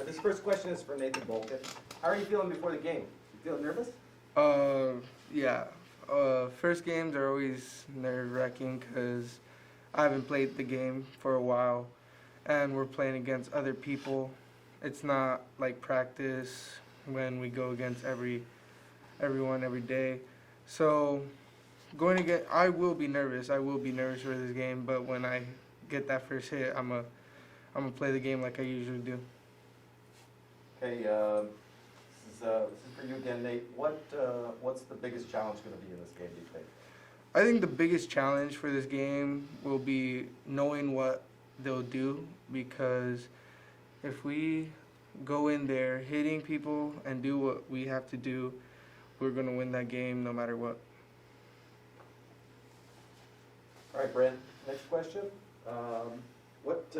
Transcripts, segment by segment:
This first question is for Nathan Bolton. How are you feeling before the game? You feeling nervous? Yeah. First games are always nerve-wracking because I haven't played the game for a while, and we're playing against other people. It's not like practice when we go against everyone every day. So I will be nervous. I will be nervous for this game, but when I get that first hit, I'm gonna play the game like I usually do. Okay, this is for you again, Nate. What's the biggest challenge going to be in this game, do you think? I think the biggest challenge for this game will be knowing what they'll do, because if we go in there hitting people and do what we have to do, we're going to win that game no matter what. All right, Brent, next question. What's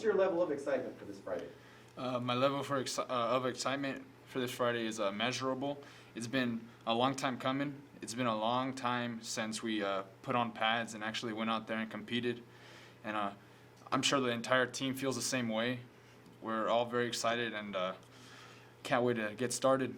your level of excitement for this Friday? My level of excitement for this Friday is measurable. It's been a long time coming. It's been a long time since we put on pads and actually went out there and competed. And I'm sure the entire team feels the same way. We're all very excited and can't wait to get started.